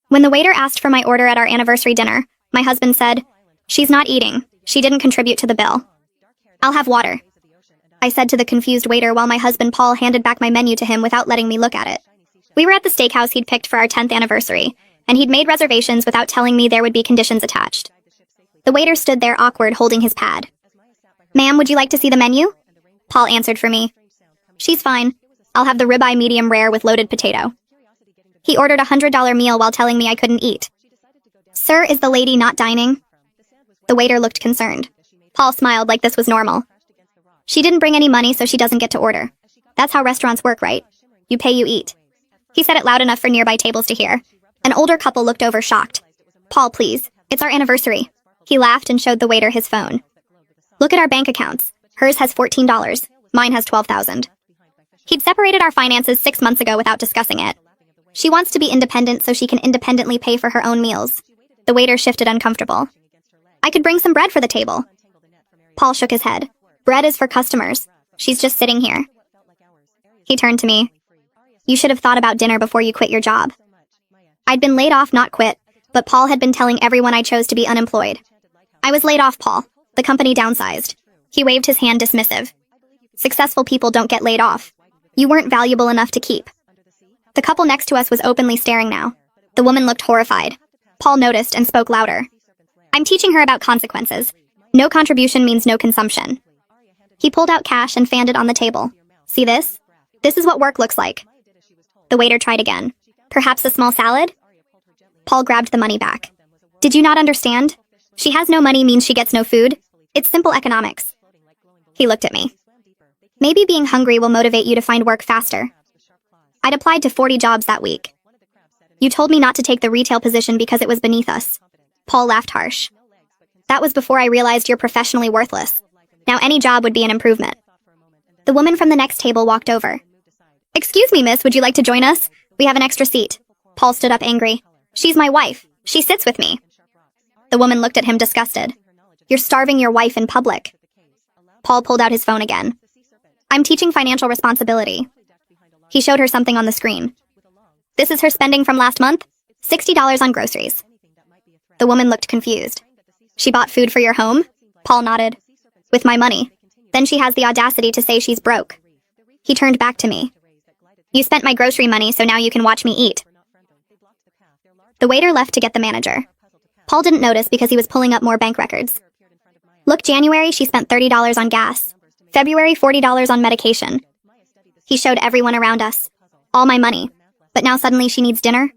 When the waiter asked for my order at our anniversary dinner, my husband said, "She's not eating. She didn't contribute to the bill." "I'll have water," I said to the confused waiter while my husband Paul handed back my menu to him without letting me look at it. We were at the steakhouse he'd picked for our 10th anniversary, and he'd made reservations without telling me there would be conditions attached. The waiter stood there awkward, holding his pad. "Ma'am, would you like to see the menu?" Paul answered for me. "She's fine. I'll have the ribeye medium rare with loaded potato." He ordered a $100 meal while telling me I couldn't eat. "Sir, is the lady not dining?" The waiter looked concerned. Paul smiled like this was normal. "She didn't bring any money, so she doesn't get to order. That's how restaurants work, right? You pay, you eat." He said it loud enough for nearby tables to hear. An older couple looked over shocked. "Paul, please. It's our anniversary." He laughed and showed the waiter his phone. "Look at our bank accounts. Hers has $14. Mine has $12,000. He'd separated our finances 6 months ago without discussing it. "She wants to be independent so she can independently pay for her own meals." The waiter shifted uncomfortable. "I could bring some bread for the table." Paul shook his head. "Bread is for customers. She's just sitting here." He turned to me. "You should have thought about dinner before you quit your job." I'd been laid off, not quit, but Paul had been telling everyone I chose to be unemployed. "I was laid off, Paul. The company downsized." He waved his hand dismissive. "Successful people don't get laid off. You weren't valuable enough to keep." The couple next to us was openly staring now. The woman looked horrified. Paul noticed and spoke louder. "I'm teaching her about consequences. No contribution means no consumption." He pulled out cash and fanned it on the table. "See this? This is what work looks like." The waiter tried again. "Perhaps a small salad?" Paul grabbed the money back. "Did you not understand? She has no money means she gets no food. It's simple economics." He looked at me. "Maybe being hungry will motivate you to find work faster." I'd applied to 40 jobs that week. "You told me not to take the retail position because it was beneath us." Paul laughed harsh. "That was before I realized you're professionally worthless. Now any job would be an improvement." The woman from the next table walked over. "Excuse me, miss, would you like to join us? We have an extra seat." Paul stood up angry. "She's my wife. She sits with me." The woman looked at him disgusted. "You're starving your wife in public." Paul pulled out his phone again. "I'm teaching financial responsibility." He showed her something on the screen. "This is her spending from last month? $60 on groceries." The woman looked confused. "She bought food for your home?" Paul nodded. "With my money. Then she has the audacity to say she's broke." He turned back to me. "You spent my grocery money, so now you can watch me eat." The waiter left to get the manager. Paul didn't notice because he was pulling up more bank records. "Look, January, she spent $30 on gas. February, $40 on medication." He showed everyone around us. "All my money. But now suddenly she needs dinner?"